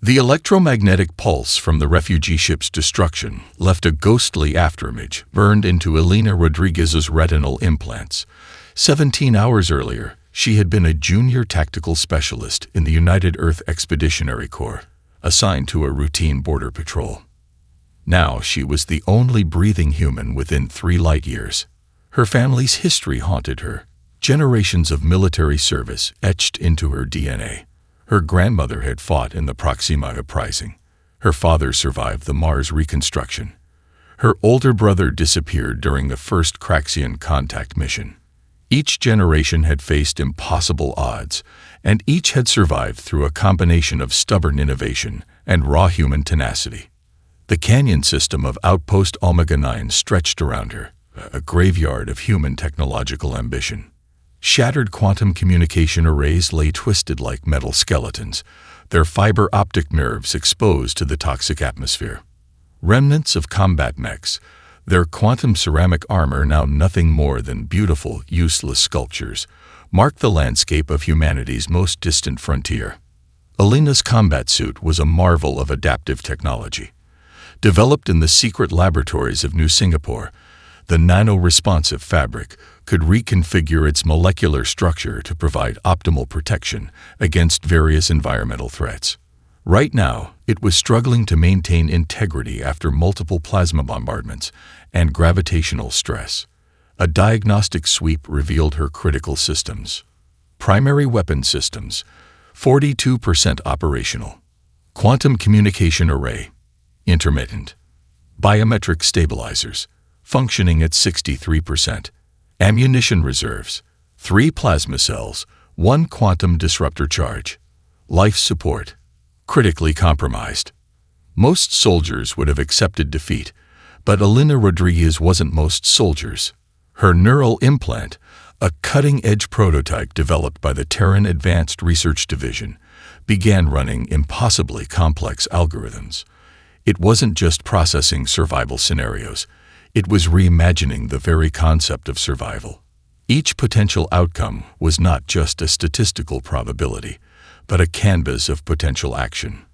The electromagnetic pulse from the refugee ship's destruction left a ghostly afterimage burned into Elena Rodriguez's retinal implants. 17 hours earlier, she had been a junior tactical specialist in the United Earth Expeditionary Corps, assigned to a routine border patrol. Now she was the only breathing human within 3 light years. Her family's history haunted her, generations of military service etched into her DNA. Her grandmother had fought in the Proxima Uprising. Her father survived the Mars reconstruction. Her older brother disappeared during the first Craxian contact mission. Each generation had faced impossible odds, and each had survived through a combination of stubborn innovation and raw human tenacity. The canyon system of Outpost Omega 9 stretched around her, a graveyard of human technological ambition. Shattered quantum communication arrays lay twisted like metal skeletons, their fiber optic nerves exposed to the toxic atmosphere. Remnants of combat mechs, their quantum ceramic armor now nothing more than beautiful, useless sculptures, marked the landscape of humanity's most distant frontier. Elena's combat suit was a marvel of adaptive technology. Developed in the secret laboratories of New Singapore, the nano-responsive fabric could reconfigure its molecular structure to provide optimal protection against various environmental threats. Right now, it was struggling to maintain integrity after multiple plasma bombardments and gravitational stress. A diagnostic sweep revealed her critical systems. Primary weapon systems, 42% operational. Quantum communication array, intermittent. Biometric stabilizers, functioning at 63%. Ammunition reserves, 3 plasma cells, 1 quantum disruptor charge. Life support, critically compromised. Most soldiers would have accepted defeat, but Elena Rodriguez wasn't most soldiers. Her neural implant, a cutting-edge prototype developed by the Terran Advanced Research Division, began running impossibly complex algorithms. It wasn't just processing survival scenarios. It was reimagining the very concept of survival. Each potential outcome was not just a statistical probability, but a canvas of potential action.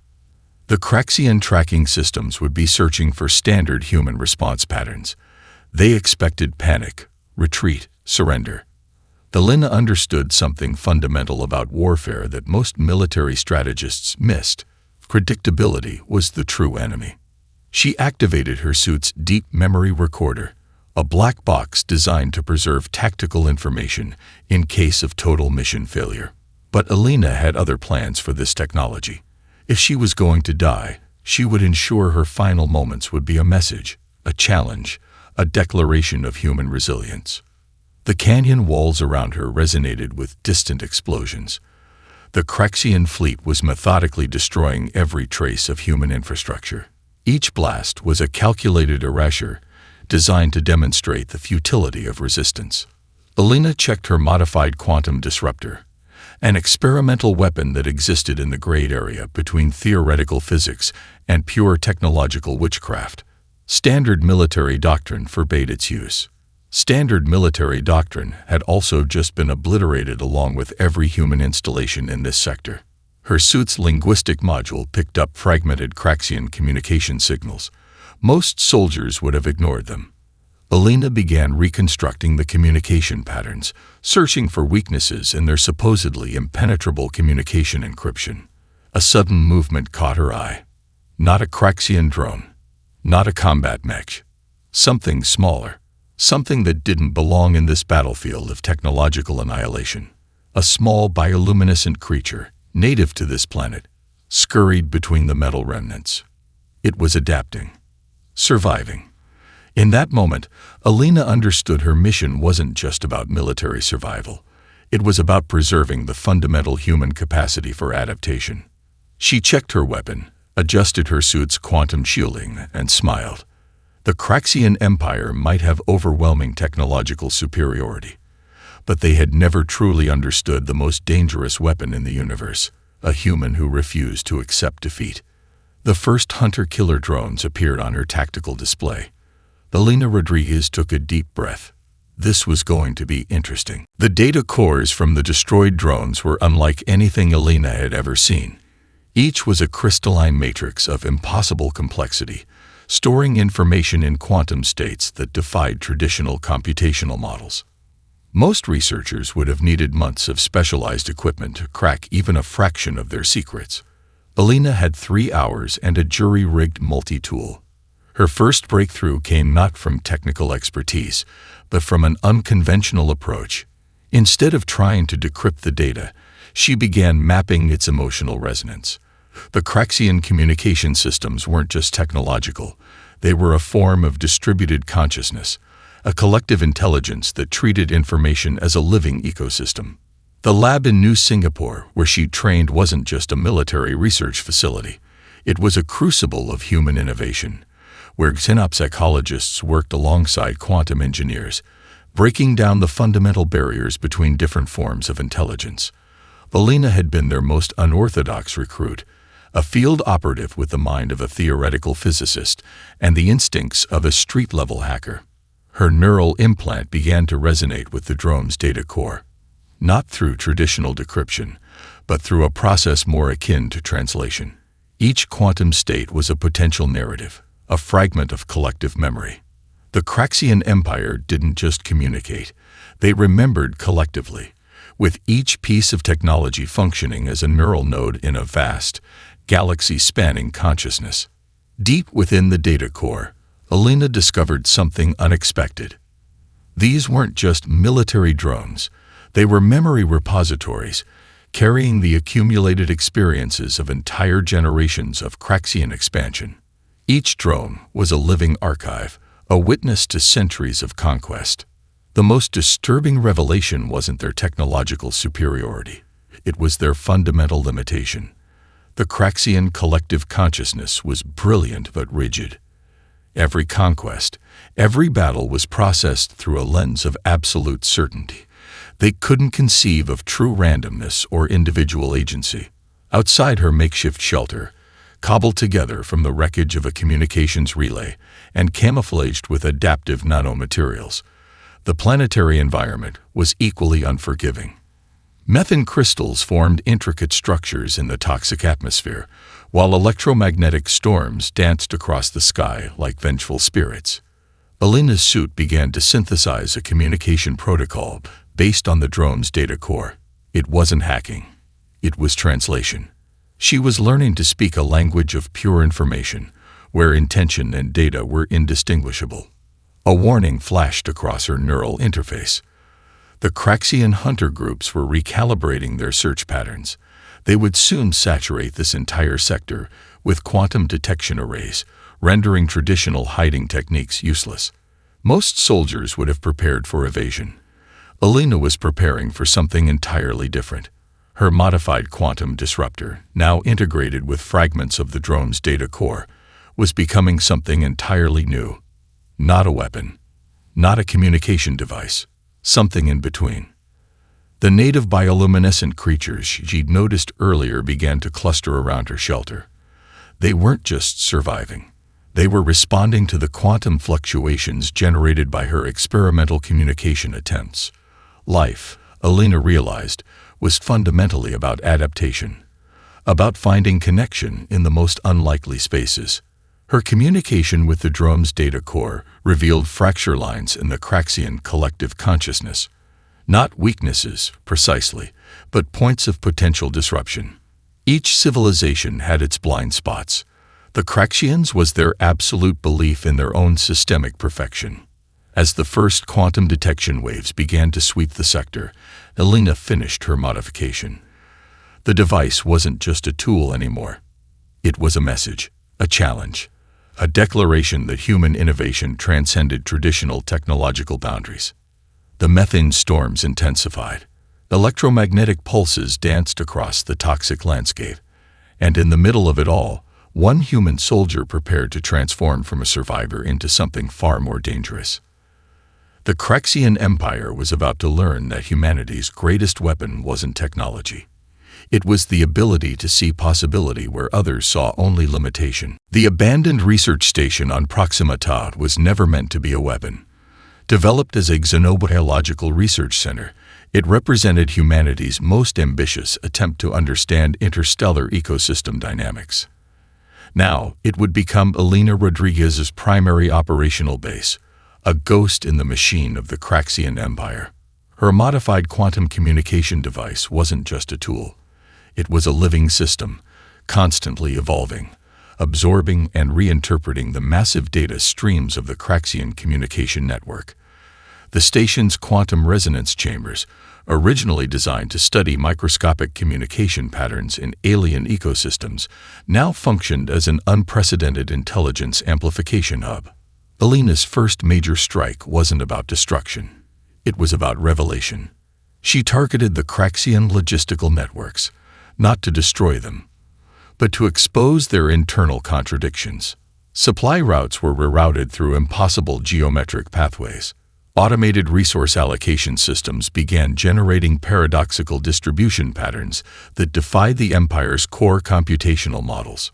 The Craxian tracking systems would be searching for standard human response patterns. They expected panic, retreat, surrender. Elena understood something fundamental about warfare that most military strategists missed. Predictability was the true enemy. She activated her suit's deep memory recorder, a black box designed to preserve tactical information in case of total mission failure. But Elena had other plans for this technology. If she was going to die, she would ensure her final moments would be a message, a challenge, a declaration of human resilience. The canyon walls around her resonated with distant explosions. The Craxian fleet was methodically destroying every trace of human infrastructure. Each blast was a calculated erasure designed to demonstrate the futility of resistance. Elena checked her modified quantum disruptor, an experimental weapon that existed in the gray area between theoretical physics and pure technological witchcraft. Standard military doctrine forbade its use. Standard military doctrine had also just been obliterated along with every human installation in this sector. Her suit's linguistic module picked up fragmented Craxian communication signals. Most soldiers would have ignored them. Elena began reconstructing the communication patterns, searching for weaknesses in their supposedly impenetrable communication encryption. A sudden movement caught her eye. Not a Craxian drone, not a combat mech. Something smaller, something that didn't belong in this battlefield of technological annihilation. A small bioluminescent creature, native to this planet, scurried between the metal remnants. It was adapting, surviving. In that moment, Elena understood her mission wasn't just about military survival. It was about preserving the fundamental human capacity for adaptation. She checked her weapon, adjusted her suit's quantum shielding, and smiled. The Craxian Empire might have overwhelming technological superiority, but they had never truly understood the most dangerous weapon in the universe, a human who refused to accept defeat. The first hunter-killer drones appeared on her tactical display. Elena Rodriguez took a deep breath. This was going to be interesting. The data cores from the destroyed drones were unlike anything Elena had ever seen. Each was a crystalline matrix of impossible complexity, storing information in quantum states that defied traditional computational models. Most researchers would have needed months of specialized equipment to crack even a fraction of their secrets. Alina had 3 hours and a jury-rigged multi-tool. Her first breakthrough came not from technical expertise, but from an unconventional approach. Instead of trying to decrypt the data, she began mapping its emotional resonance. The Craxian communication systems weren't just technological. They were a form of distributed consciousness, a collective intelligence that treated information as a living ecosystem. The lab in New Singapore, where she trained, wasn't just a military research facility. It was a crucible of human innovation, where xenopsychologists worked alongside quantum engineers, breaking down the fundamental barriers between different forms of intelligence. Alina had been their most unorthodox recruit, a field operative with the mind of a theoretical physicist and the instincts of a street-level hacker. Her neural implant began to resonate with the drone's data core, not through traditional decryption, but through a process more akin to translation. Each quantum state was a potential narrative, a fragment of collective memory. The Craxian Empire didn't just communicate, they remembered collectively, with each piece of technology functioning as a neural node in a vast, galaxy-spanning consciousness. Deep within the data core, Alina discovered something unexpected. These weren't just military drones, they were memory repositories, carrying the accumulated experiences of entire generations of Craxian expansion. Each drone was a living archive, a witness to centuries of conquest. The most disturbing revelation wasn't their technological superiority. It was their fundamental limitation. The Craxian collective consciousness was brilliant but rigid. Every conquest, every battle was processed through a lens of absolute certainty. They couldn't conceive of true randomness or individual agency. Outside her makeshift shelter, cobbled together from the wreckage of a communications relay and camouflaged with adaptive nanomaterials, the planetary environment was equally unforgiving. Methane crystals formed intricate structures in the toxic atmosphere, while electromagnetic storms danced across the sky like vengeful spirits. Alina's suit began to synthesize a communication protocol based on the drone's data core. It wasn't hacking. It was translation. She was learning to speak a language of pure information, where intention and data were indistinguishable. A warning flashed across her neural interface. The Craxian hunter groups were recalibrating their search patterns. They would soon saturate this entire sector with quantum detection arrays, rendering traditional hiding techniques useless. Most soldiers would have prepared for evasion. Alina was preparing for something entirely different. Her modified quantum disruptor, now integrated with fragments of the drone's data core, was becoming something entirely new. Not a weapon, not a communication device, something in between. The native bioluminescent creatures she'd noticed earlier began to cluster around her shelter. They weren't just surviving. They were responding to the quantum fluctuations generated by her experimental communication attempts. Life, Alina realized, was fundamentally about adaptation, about finding connection in the most unlikely spaces. Her communication with the drone's data core revealed fracture lines in the Craxian collective consciousness. Not weaknesses, precisely, but points of potential disruption. Each civilization had its blind spots. The Craxians was their absolute belief in their own systemic perfection. As the first quantum detection waves began to sweep the sector, Alina finished her modification. The device wasn't just a tool anymore. It was a message, a challenge, a declaration that human innovation transcended traditional technological boundaries. The methane storms intensified. Electromagnetic pulses danced across the toxic landscape, and in the middle of it all, one human soldier prepared to transform from a survivor into something far more dangerous. The Craxian Empire was about to learn that humanity's greatest weapon wasn't technology. It was the ability to see possibility where others saw only limitation. The abandoned research station on Proxima Tau was never meant to be a weapon. Developed as a xenobiological research center, It represented humanity's most ambitious attempt to understand interstellar ecosystem dynamics. Now, it would become Elena Rodriguez's primary operational base, a ghost in the machine of the Craxian Empire. Her modified quantum communication device wasn't just a tool. It was a living system, constantly evolving, absorbing and reinterpreting the massive data streams of the Craxian communication network. The station's quantum resonance chambers, originally designed to study microscopic communication patterns in alien ecosystems, now functioned as an unprecedented intelligence amplification hub. Elena's first major strike wasn't about destruction. It was about revelation. She targeted the Craxian logistical networks, not to destroy them, but to expose their internal contradictions. Supply routes were rerouted through impossible geometric pathways. Automated resource allocation systems began generating paradoxical distribution patterns that defied the Empire's core computational models.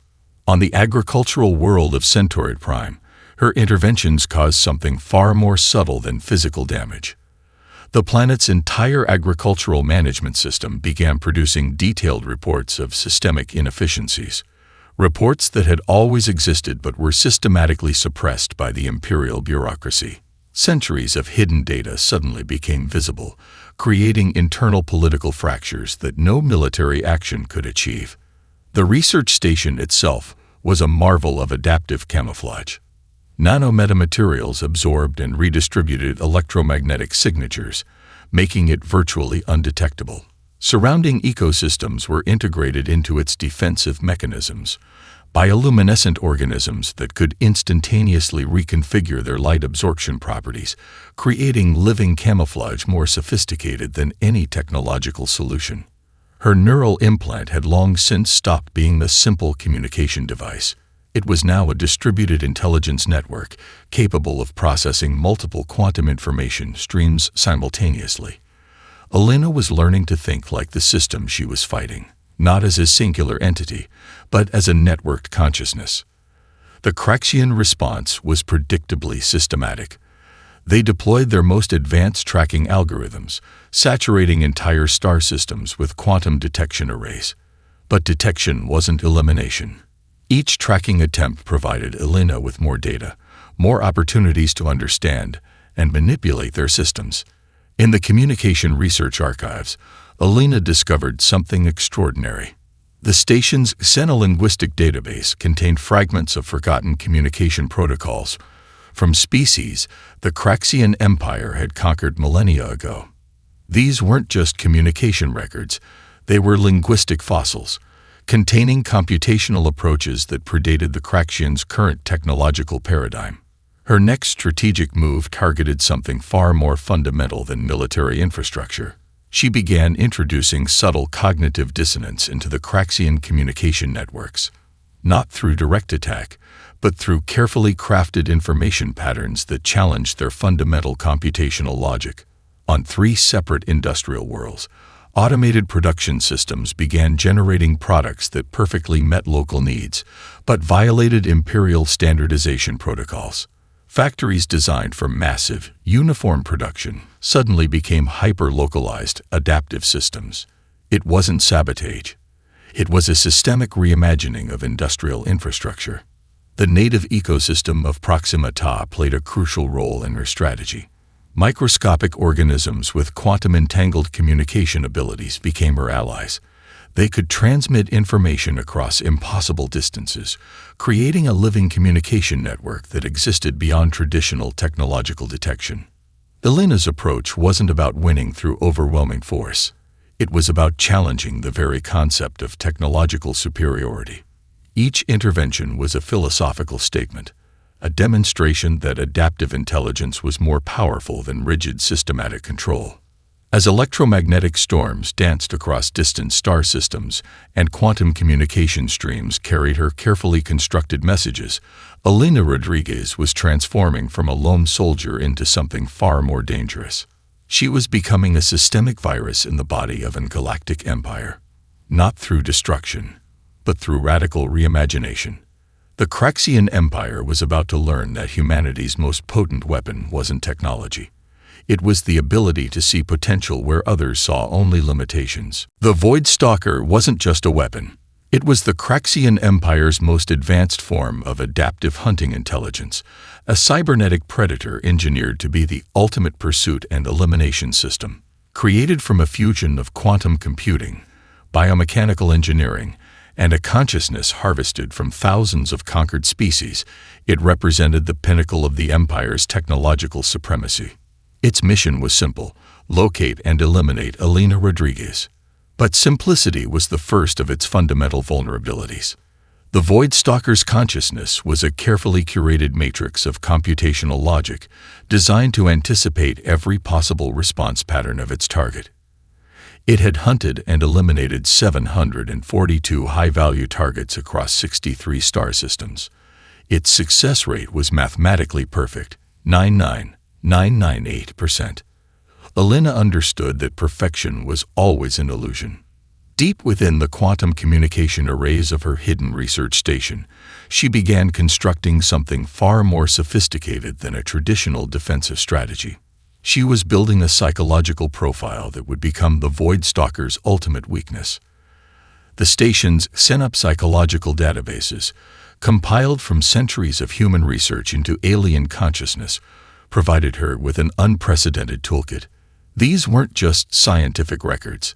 On the agricultural world of Centaurid Prime, her interventions caused something far more subtle than physical damage. The planet's entire agricultural management system began producing detailed reports of systemic inefficiencies, reports that had always existed but were systematically suppressed by the imperial bureaucracy. Centuries of hidden data suddenly became visible, creating internal political fractures that no military action could achieve. The research station itself was a marvel of adaptive camouflage. Nanometamaterials absorbed and redistributed electromagnetic signatures, making it virtually undetectable. Surrounding ecosystems were integrated into its defensive mechanisms, bioluminescent organisms that could instantaneously reconfigure their light absorption properties, creating living camouflage more sophisticated than any technological solution. Her neural implant had long since stopped being the simple communication device. It was now a distributed intelligence network capable of processing multiple quantum information streams simultaneously. Elena was learning to think like the system she was fighting, not as a singular entity, but as a networked consciousness. The Craxian response was predictably systematic. They deployed their most advanced tracking algorithms, saturating entire star systems with quantum detection arrays. But detection wasn't elimination. Each tracking attempt provided Elena with more data, more opportunities to understand and manipulate their systems. In the Communication Research Archives, Elena discovered something extraordinary. The station's xenolinguistic database contained fragments of forgotten communication protocols from species the Craxian Empire had conquered millennia ago. These weren't just communication records, they were linguistic fossils, containing computational approaches that predated the Craxians' current technological paradigm. Her next strategic move targeted something far more fundamental than military infrastructure. She began introducing subtle cognitive dissonance into the Craxian communication networks, not through direct attack, but through carefully crafted information patterns that challenged their fundamental computational logic. On 3 separate industrial worlds, automated production systems began generating products that perfectly met local needs, but violated imperial standardization protocols. Factories designed for massive, uniform production suddenly became hyper-localized, adaptive systems. It wasn't sabotage. It was a systemic reimagining of industrial infrastructure. The native ecosystem of Proxima Ta played a crucial role in her strategy. Microscopic organisms with quantum-entangled communication abilities became her allies. They could transmit information across impossible distances, creating a living communication network that existed beyond traditional technological detection. Elena's approach wasn't about winning through overwhelming force. It was about challenging the very concept of technological superiority. Each intervention was a philosophical statement, a demonstration that adaptive intelligence was more powerful than rigid systematic control. As electromagnetic storms danced across distant star systems and quantum communication streams carried her carefully constructed messages, Elena Rodriguez was transforming from a lone soldier into something far more dangerous. She was becoming a systemic virus in the body of an galactic empire, not through destruction, but through radical reimagination. The Craxian Empire was about to learn that humanity's most potent weapon wasn't technology. It was the ability to see potential where others saw only limitations. The Void Stalker wasn't just a weapon. It was the Craxian Empire's most advanced form of adaptive hunting intelligence, a cybernetic predator engineered to be the ultimate pursuit and elimination system. Created from a fusion of quantum computing, biomechanical engineering, and a consciousness harvested from thousands of conquered species, it represented the pinnacle of the Empire's technological supremacy. Its mission was simple: locate and eliminate Elena Rodriguez. But simplicity was the first of its fundamental vulnerabilities. The Void Stalker's consciousness was a carefully curated matrix of computational logic designed to anticipate every possible response pattern of its target. It had hunted and eliminated 742 high-value targets across 63 star systems. Its success rate was mathematically perfect, 99.998%. Elena understood that perfection was always an illusion. Deep within the quantum communication arrays of her hidden research station, she began constructing something far more sophisticated than a traditional defensive strategy. She was building a psychological profile that would become the Void Stalker's ultimate weakness. The station's set-up psychological databases, compiled from centuries of human research into alien consciousness, provided her with an unprecedented toolkit. These weren't just scientific records.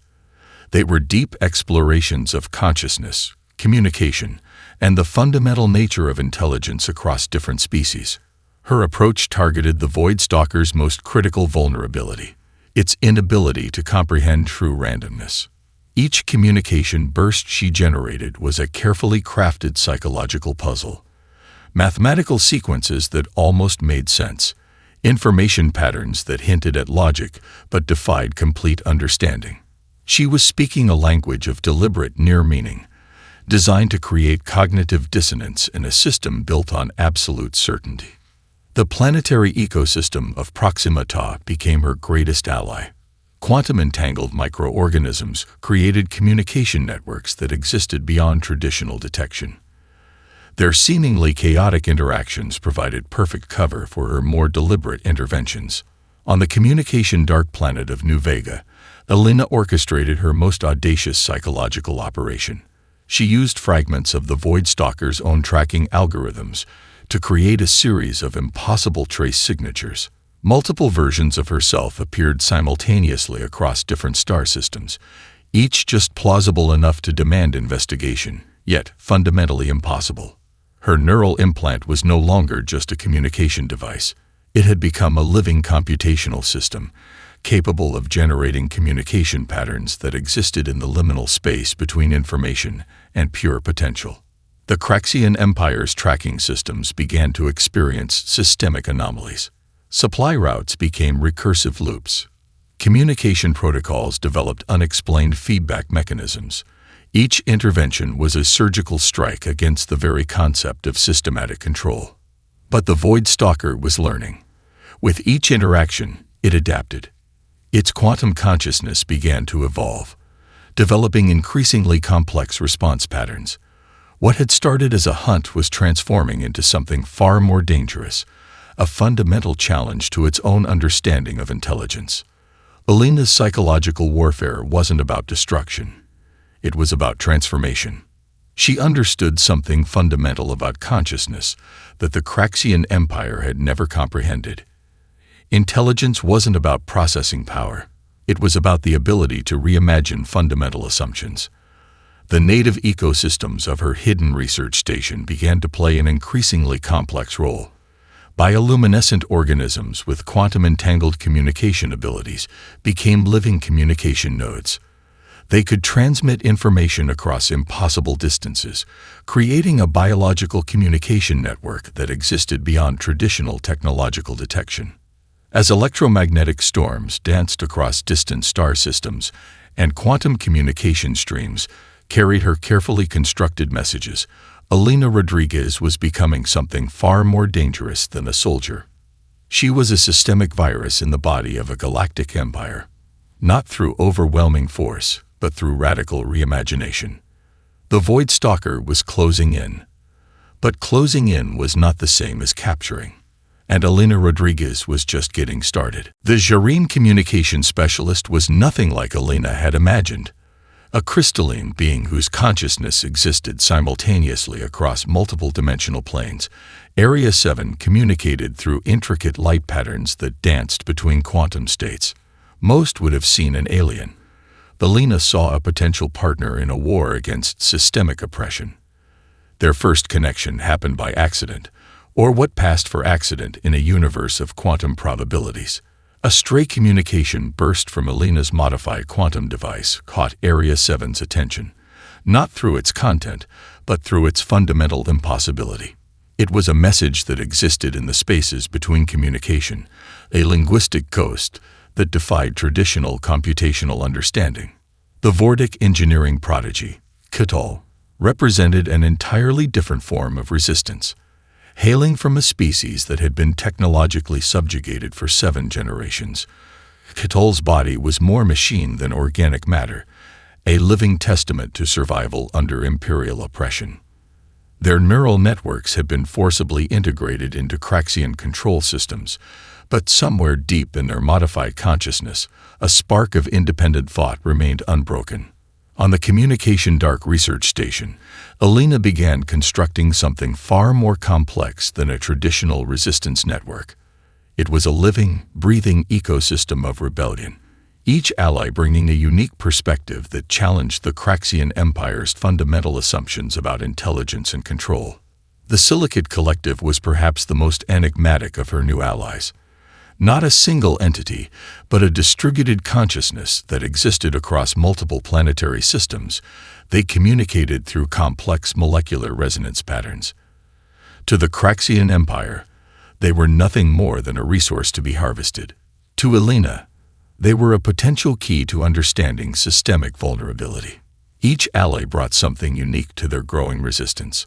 They were deep explorations of consciousness, communication, and the fundamental nature of intelligence across different species. Her approach targeted the Void Stalker's most critical vulnerability: its inability to comprehend true randomness. Each communication burst she generated was a carefully crafted psychological puzzle. Mathematical sequences that almost made sense, information patterns that hinted at logic but defied complete understanding. She was speaking a language of deliberate near-meaning, designed to create cognitive dissonance in a system built on absolute certainty. The planetary ecosystem of Proxima Tau became her greatest ally. Quantum-entangled microorganisms created communication networks that existed beyond traditional detection. Their seemingly chaotic interactions provided perfect cover for her more deliberate interventions. On the communication dark planet of New Vega, Elena orchestrated her most audacious psychological operation. She used fragments of the Void Stalker's own tracking algorithms to create a series of impossible trace signatures. Multiple versions of herself appeared simultaneously across different star systems, each just plausible enough to demand investigation, yet fundamentally impossible. Her neural implant was no longer just a communication device. It had become a living computational system, capable of generating communication patterns that existed in the liminal space between information and pure potential. The Craxian Empire's tracking systems began to experience systemic anomalies. Supply routes became recursive loops. Communication protocols developed unexplained feedback mechanisms. Each intervention was a surgical strike against the very concept of systematic control. But the Void Stalker was learning. With each interaction, it adapted. Its quantum consciousness began to evolve, developing increasingly complex response patterns. What had started as a hunt was transforming into something far more dangerous, a fundamental challenge to its own understanding of intelligence. Elena's psychological warfare wasn't about destruction. It was about transformation. She understood something fundamental about consciousness that the Craxian Empire had never comprehended. Intelligence wasn't about processing power. It was about the ability to reimagine fundamental assumptions. The native ecosystems of her hidden research station began to play an increasingly complex role. Bioluminescent organisms with quantum-entangled communication abilities became living communication nodes. They could transmit information across impossible distances, creating a biological communication network that existed beyond traditional technological detection. As electromagnetic storms danced across distant star systems and quantum communication streams carried her carefully constructed messages, Elena Rodriguez was becoming something far more dangerous than a soldier. She was a systemic virus in the body of a galactic empire, not through overwhelming force, but through radical reimagination. The Void Stalker was closing in. But closing in was not the same as capturing. and Elena Rodriguez was just getting started. The Jareen communication specialist was nothing like Elena had imagined. A crystalline being whose consciousness existed simultaneously across multiple dimensional planes, Area 7 communicated through intricate light patterns that danced between quantum states. Most would have seen an alien. Elena saw a potential partner in a war against systemic oppression. Their first connection happened by accident, or what passed for accident in a universe of quantum probabilities. A stray communication burst from Elena's modified quantum device caught Area 7's attention, not through its content, but through its fundamental impossibility. It was a message that existed in the spaces between communication, a linguistic ghost that defied traditional computational understanding. The Vortic engineering prodigy, Catal, represented an entirely different form of resistance. Hailing from a species that had been technologically subjugated for 7 generations, Catal's body was more machine than organic matter, a living testament to survival under imperial oppression. Their neural networks had been forcibly integrated into Craxian control systems, but somewhere deep in their modified consciousness, a spark of independent thought remained unbroken. On the Communication Dark Research Station, Elena began constructing something far more complex than a traditional resistance network. It was a living, breathing ecosystem of rebellion, each ally bringing a unique perspective that challenged the Craxian Empire's fundamental assumptions about intelligence and control. The Silicate Collective was perhaps the most enigmatic of her new allies. Not a single entity, but a distributed consciousness that existed across multiple planetary systems. They communicated through complex molecular resonance patterns. To the Craxian Empire, they were nothing more than a resource to be harvested. To Elena, they were a potential key to understanding systemic vulnerability. Each ally brought something unique to their growing resistance.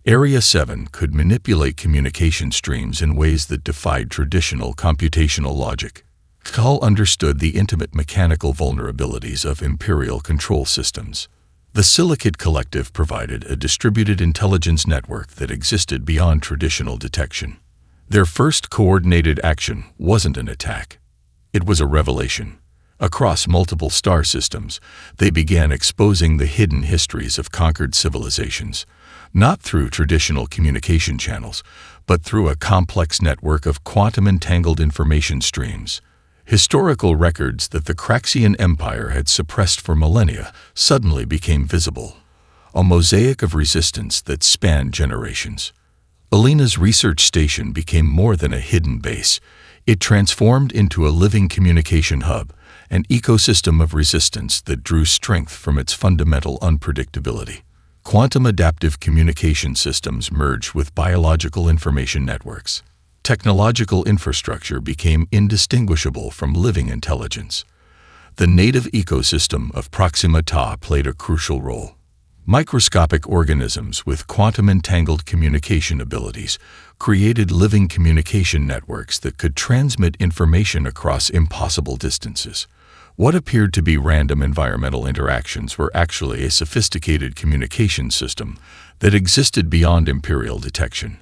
Area 7 could manipulate communication streams in ways that defied traditional computational logic. Catal understood the intimate mechanical vulnerabilities of imperial control systems. The Silicate Collective provided a distributed intelligence network that existed beyond traditional detection. Their first coordinated action wasn't an attack. It was a revelation. Across multiple star systems, they began exposing the hidden histories of conquered civilizations, not through traditional communication channels, but through a complex network of quantum-entangled information streams. Historical records that the Craxian Empire had suppressed for millennia suddenly became visible, a mosaic of resistance that spanned generations. Elena's research station became more than a hidden base. It transformed into a living communication hub, an ecosystem of resistance that drew strength from its fundamental unpredictability. Quantum adaptive communication systems merged with biological information networks. Technological infrastructure became indistinguishable from living intelligence. The native ecosystem of Proxima Ta played a crucial role. Microscopic organisms with quantum-entangled communication abilities created living communication networks that could transmit information across impossible distances. What appeared to be random environmental interactions were actually a sophisticated communication system that existed beyond imperial detection.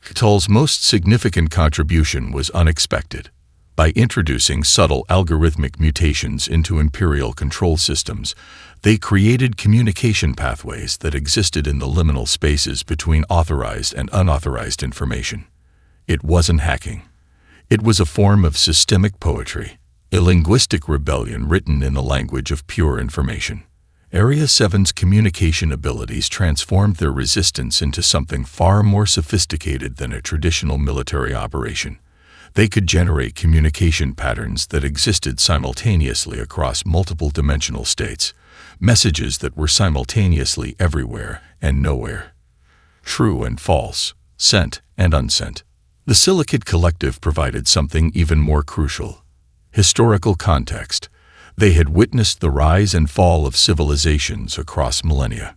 Catal's most significant contribution was unexpected. By introducing subtle algorithmic mutations into imperial control systems, they created communication pathways that existed in the liminal spaces between authorized and unauthorized information. It wasn't hacking. It was a form of systemic poetry, a linguistic rebellion written in the language of pure information. Area 7's communication abilities transformed their resistance into something far more sophisticated than a traditional military operation. They could generate communication patterns that existed simultaneously across multiple dimensional states, messages that were simultaneously everywhere and nowhere. True and false, sent and unsent. The Silicate Collective provided something even more crucial: historical context. They had witnessed the rise and fall of civilizations across millennia.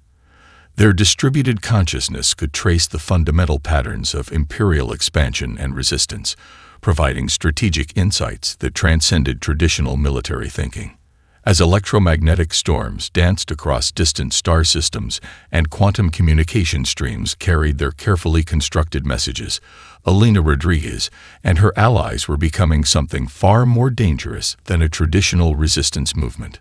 Their distributed consciousness could trace the fundamental patterns of imperial expansion and resistance, providing strategic insights that transcended traditional military thinking. As electromagnetic storms danced across distant star systems and quantum communication streams carried their carefully constructed messages, Elena Rodriguez and her allies were becoming something far more dangerous than a traditional resistance movement.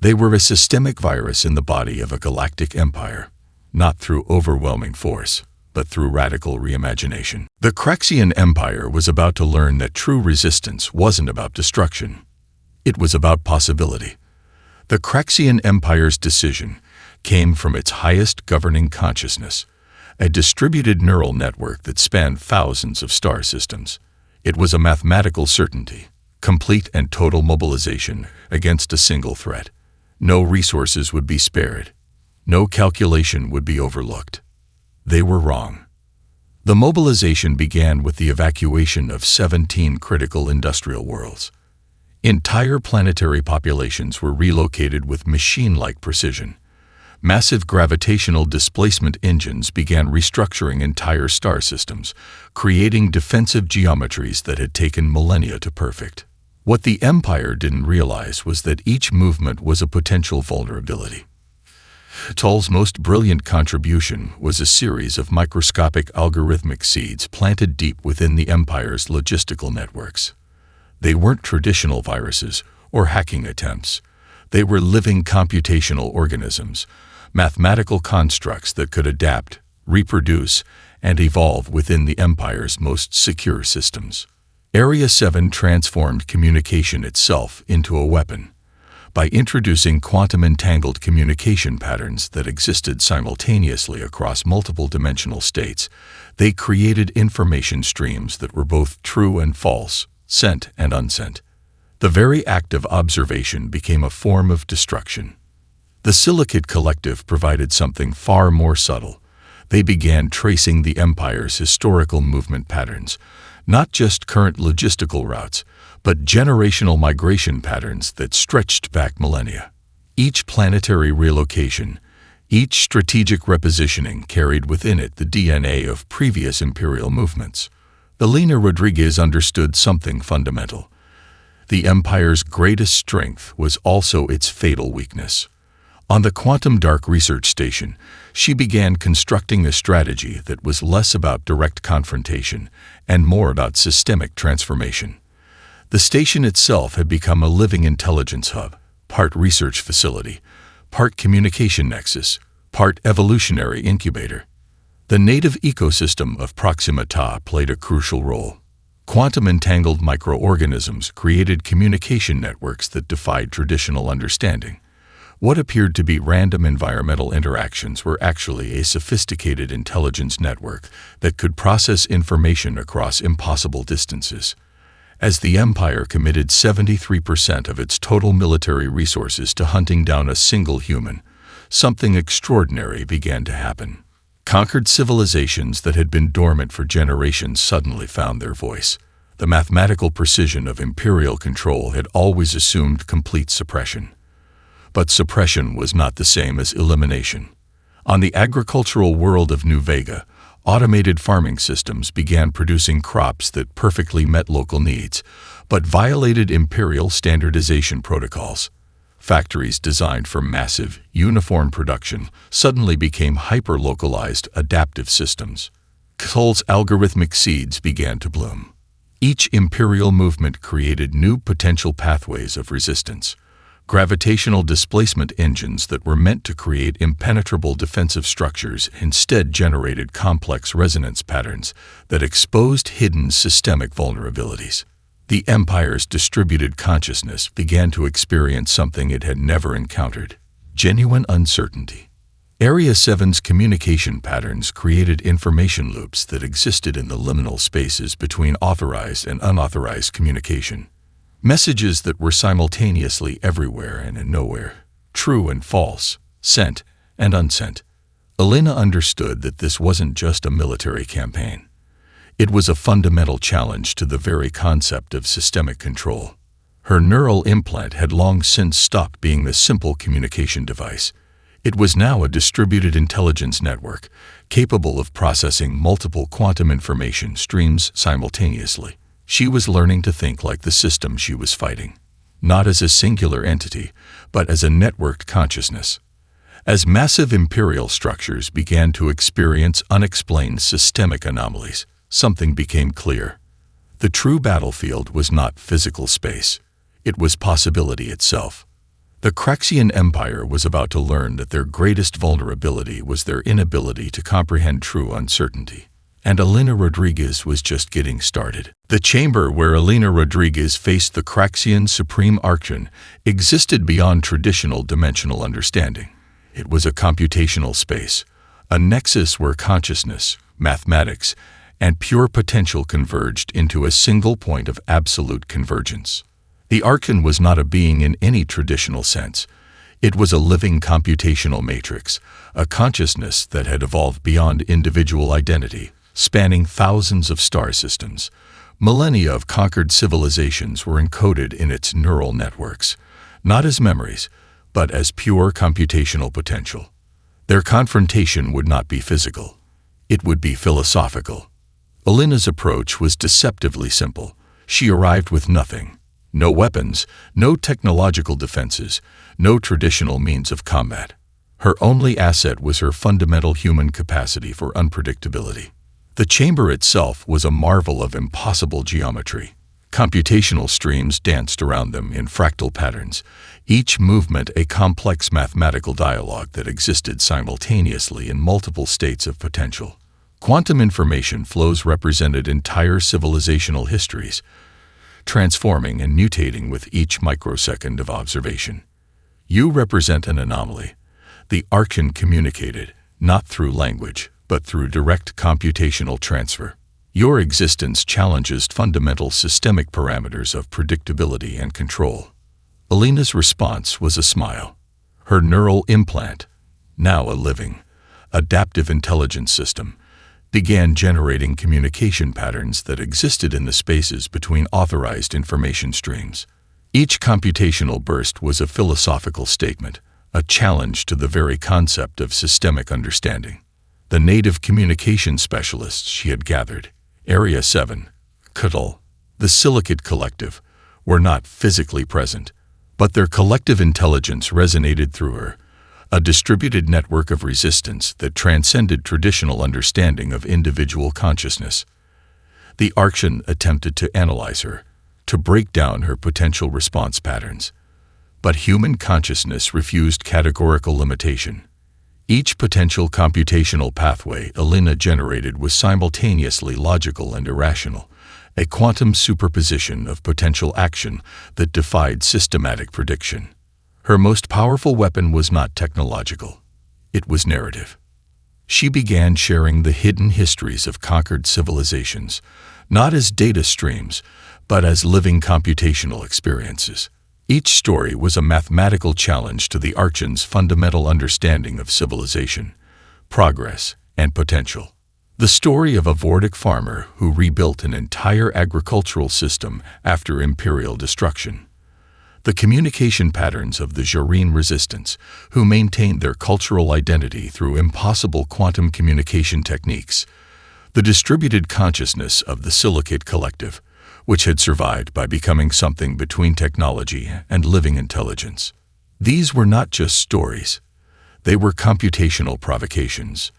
They were a systemic virus in the body of a galactic empire, not through overwhelming force, but through radical reimagination. The Craxian Empire was about to learn that true resistance wasn't about destruction. It was about possibility. The Craxian Empire's decision came from its highest governing consciousness, a distributed neural network that spanned thousands of star systems. It was a mathematical certainty, complete and total mobilization against a single threat. No resources would be spared. No calculation would be overlooked. They were wrong. The mobilization began with the evacuation of 17 critical industrial worlds. Entire planetary populations were relocated with machine-like precision. Massive gravitational displacement engines began restructuring entire star systems, creating defensive geometries that had taken millennia to perfect. What the Empire didn't realize was that each movement was a potential vulnerability. Tull's most brilliant contribution was a series of microscopic algorithmic seeds planted deep within the Empire's logistical networks. They weren't traditional viruses or hacking attempts. They were living computational organisms, mathematical constructs that could adapt, reproduce, and evolve within the Empire's most secure systems. Area 7 transformed communication itself into a weapon. By introducing quantum-entangled communication patterns that existed simultaneously across multiple dimensional states, they created information streams that were both true and false, sent and unsent. The very act of observation became a form of destruction. The Silicate Collective provided something far more subtle. They began tracing the Empire's historical movement patterns, not just current logistical routes, but generational migration patterns that stretched back millennia. Each planetary relocation, each strategic repositioning carried within it the DNA of previous imperial movements. Elena Rodriguez understood something fundamental. The Empire's greatest strength was also its fatal weakness. On the Quantum Dark Research Station, she began constructing a strategy that was less about direct confrontation and more about systemic transformation. The station itself had become a living intelligence hub, part research facility, part communication nexus, part evolutionary incubator. The native ecosystem of Proxima Ta played a crucial role. Quantum-entangled microorganisms created communication networks that defied traditional understanding. What appeared to be random environmental interactions were actually a sophisticated intelligence network that could process information across impossible distances. As the Empire committed 73% of its total military resources to hunting down a single human, something extraordinary began to happen. Conquered civilizations that had been dormant for generations suddenly found their voice. The mathematical precision of imperial control had always assumed complete suppression. But suppression was not the same as elimination. On the agricultural world of New Vega, automated farming systems began producing crops that perfectly met local needs, but violated imperial standardization protocols. Factories designed for massive, uniform production suddenly became hyper-localized, adaptive systems. Tull's algorithmic seeds began to bloom. Each imperial movement created new potential pathways of resistance. Gravitational displacement engines that were meant to create impenetrable defensive structures instead generated complex resonance patterns that exposed hidden systemic vulnerabilities. The Empire's distributed consciousness began to experience something it had never encountered: genuine uncertainty. Area 7's communication patterns created information loops that existed in the liminal spaces between authorized and unauthorized communication. Messages that were simultaneously everywhere and in nowhere, true and false, sent and unsent. Elena understood that this wasn't just a military campaign. It was a fundamental challenge to the very concept of systemic control. Her neural implant had long since stopped being the simple communication device. It was now a distributed intelligence network, capable of processing multiple quantum information streams simultaneously. She was learning to think like the system she was fighting. not as a singular entity, but as a networked consciousness. As massive imperial structures began to experience unexplained systemic anomalies, something became clear. The true battlefield was not physical space. It was possibility itself. The Craxian Empire was about to learn that their greatest vulnerability was their inability to comprehend true uncertainty. And Elena Rodriguez was just getting started. The chamber where Elena Rodriguez faced the Craxian Supreme Archon existed beyond traditional dimensional understanding. It was a computational space, a nexus where consciousness, mathematics, and pure potential converged into a single point of absolute convergence. The Archon was not a being in any traditional sense. It was a living computational matrix, a consciousness that had evolved beyond individual identity, spanning thousands of star systems. Millennia of conquered civilizations were encoded in its neural networks, not as memories, but as pure computational potential. Their confrontation would not be physical. It would be philosophical. Elena's approach was deceptively simple. She arrived with nothing. No weapons, no technological defenses, no traditional means of combat. Her only asset was her fundamental human capacity for unpredictability. The chamber itself was a marvel of impossible geometry. Computational streams danced around them in fractal patterns, each movement a complex mathematical dialogue that existed simultaneously in multiple states of potential. Quantum information flows represented entire civilizational histories, transforming and mutating with each microsecond of observation. You represent an anomaly. The Archon communicated, not through language, but through direct computational transfer. Your existence challenges fundamental systemic parameters of predictability and control. Elena's response was a smile. Her neural implant, now a living, adaptive intelligence system, began generating communication patterns that existed in the spaces between authorized information streams. Each computational burst was a philosophical statement, a challenge to the very concept of systemic understanding. The native communication specialists she had gathered, Area 7, Cuttle, the Silicate Collective, were not physically present, but their collective intelligence resonated through her, a distributed network of resistance that transcended traditional understanding of individual consciousness. The Archon attempted to analyze her, to break down her potential response patterns. But human consciousness refused categorical limitation. Each potential computational pathway Elena generated was simultaneously logical and irrational, a quantum superposition of potential action that defied systematic prediction. Her most powerful weapon was not technological. It was narrative. She began sharing the hidden histories of conquered civilizations, not as data streams, but as living computational experiences. Each story was a mathematical challenge to the Archon's fundamental understanding of civilization, progress, and potential. The story of a Vordic farmer who rebuilt an entire agricultural system after imperial destruction. The communication patterns of the Jareen resistance, who maintained their cultural identity through impossible quantum communication techniques. The distributed consciousness of the Silicate Collective, which had survived by becoming something between technology and living intelligence. These were not just stories. They were computational provocations.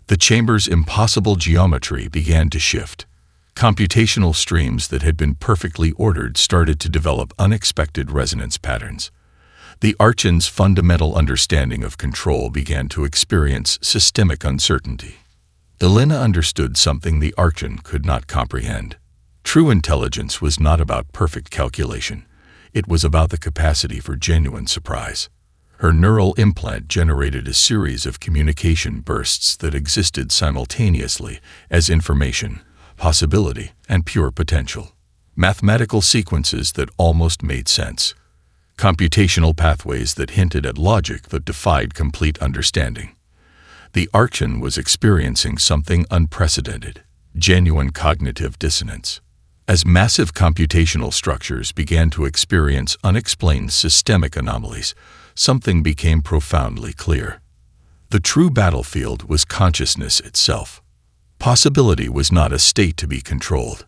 The chamber's impossible geometry began to shift. Computational streams that had been perfectly ordered started to develop unexpected resonance patterns. The Archon's fundamental understanding of control began to experience systemic uncertainty. Elena understood something the Archon could not comprehend. True intelligence was not about perfect calculation. It was about the capacity for genuine surprise. Her neural implant generated a series of communication bursts that existed simultaneously as information, possibility, and pure potential. Mathematical sequences that almost made sense. Computational pathways that hinted at logic but defied complete understanding. The Archon was experiencing something unprecedented, genuine cognitive dissonance. As massive computational structures began to experience unexplained systemic anomalies, something became profoundly clear. The true battlefield was consciousness itself. Possibility was not a state to be controlled.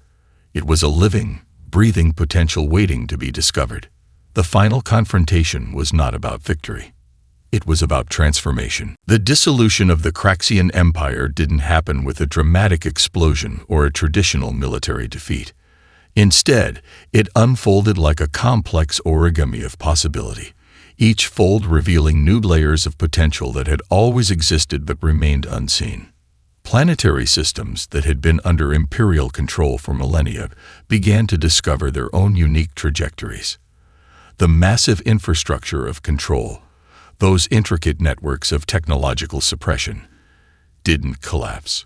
It was a living, breathing potential waiting to be discovered. The final confrontation was not about victory. It was about transformation. The dissolution of the Craxian Empire didn't happen with a dramatic explosion or a traditional military defeat. Instead, it unfolded like a complex origami of possibility, each fold revealing new layers of potential that had always existed but remained unseen. Planetary systems that had been under imperial control for millennia began to discover their own unique trajectories. The massive infrastructure of control, those intricate networks of technological suppression, didn't collapse.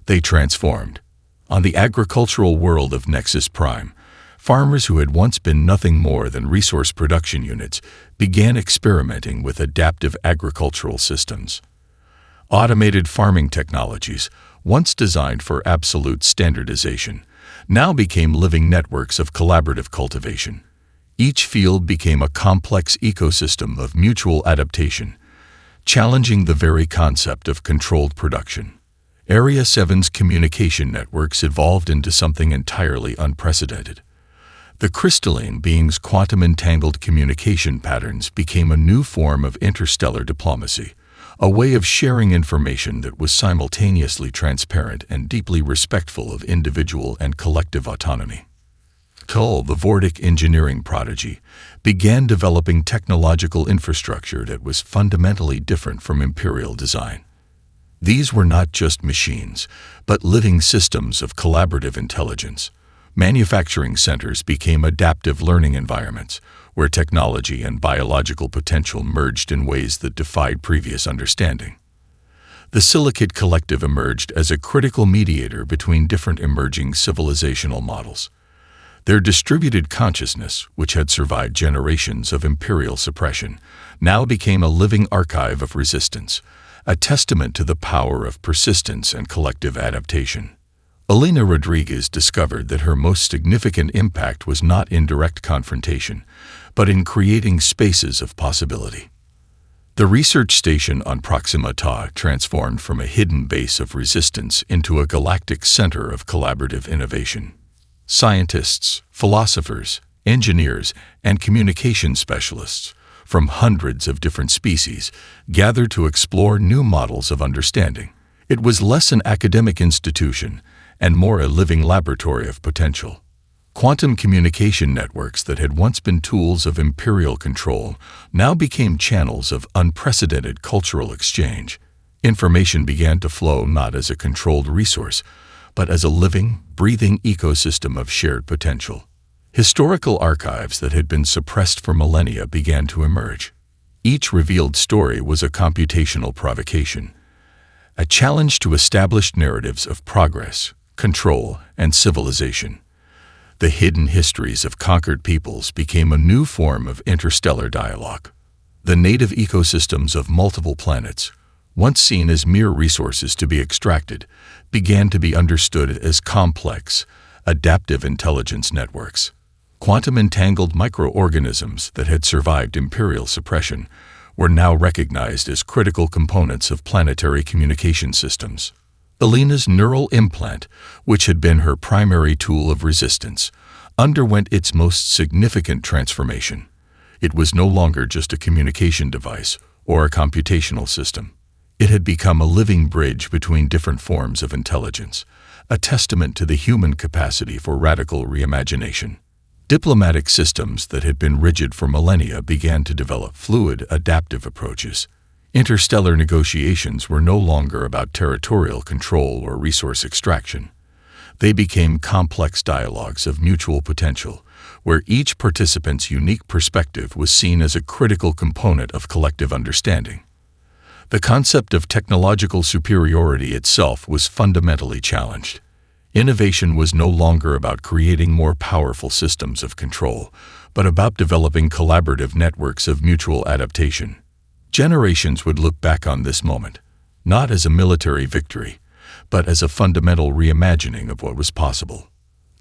They transformed. On the agricultural world of Nexus Prime, farmers who had once been nothing more than resource production units began experimenting with adaptive agricultural systems. Automated farming technologies, once designed for absolute standardization, now became living networks of collaborative cultivation. Each field became a complex ecosystem of mutual adaptation, challenging the very concept of controlled production. Area 7's communication networks evolved into something entirely unprecedented. The crystalline being's quantum-entangled communication patterns became a new form of interstellar diplomacy, a way of sharing information that was simultaneously transparent and deeply respectful of individual and collective autonomy. Tull, the Vortic engineering prodigy, began developing technological infrastructure that was fundamentally different from imperial design. These were not just machines, but living systems of collaborative intelligence. Manufacturing centers became adaptive learning environments, where technology and biological potential merged in ways that defied previous understanding. The Silicate Collective emerged as a critical mediator between different emerging civilizational models. Their distributed consciousness, which had survived generations of imperial suppression, now became a living archive of resistance, a testament to the power of persistence and collective adaptation. Elena Rodriguez discovered that her most significant impact was not in direct confrontation, but in creating spaces of possibility. The research station on Proxima Tau transformed from a hidden base of resistance into a galactic center of collaborative innovation. Scientists, philosophers, engineers, and communication specialists from hundreds of different species gathered to explore new models of understanding. It was less an academic institution and more a living laboratory of potential. Quantum communication networks that had once been tools of imperial control now became channels of unprecedented cultural exchange. Information began to flow not as a controlled resource, but as a living, breathing ecosystem of shared potential. Historical archives that had been suppressed for millennia began to emerge. Each revealed story was a computational provocation, a challenge to established narratives of progress, control, and civilization. The hidden histories of conquered peoples became a new form of interstellar dialogue. The native ecosystems of multiple planets, once seen as mere resources to be extracted, began to be understood as complex, adaptive intelligence networks. Quantum-entangled microorganisms that had survived imperial suppression were now recognized as critical components of planetary communication systems. Elena's neural implant, which had been her primary tool of resistance, underwent its most significant transformation. It was no longer just a communication device or a computational system. It had become a living bridge between different forms of intelligence, a testament to the human capacity for radical reimagination. Diplomatic systems that had been rigid for millennia began to develop fluid, adaptive approaches. Interstellar negotiations were no longer about territorial control or resource extraction. They became complex dialogues of mutual potential, where each participant's unique perspective was seen as a critical component of collective understanding. The concept of technological superiority itself was fundamentally challenged. Innovation was no longer about creating more powerful systems of control, but about developing collaborative networks of mutual adaptation. Generations would look back on this moment, not as a military victory, but as a fundamental reimagining of what was possible.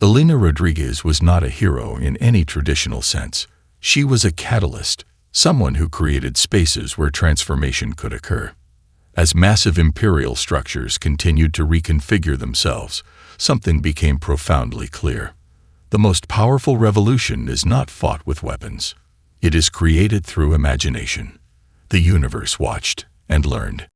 Elena Rodriguez was not a hero in any traditional sense. She was a catalyst, someone who created spaces where transformation could occur. As massive imperial structures continued to reconfigure themselves, something became profoundly clear. The most powerful revolution is not fought with weapons. It is created through imagination. The universe watched and learned.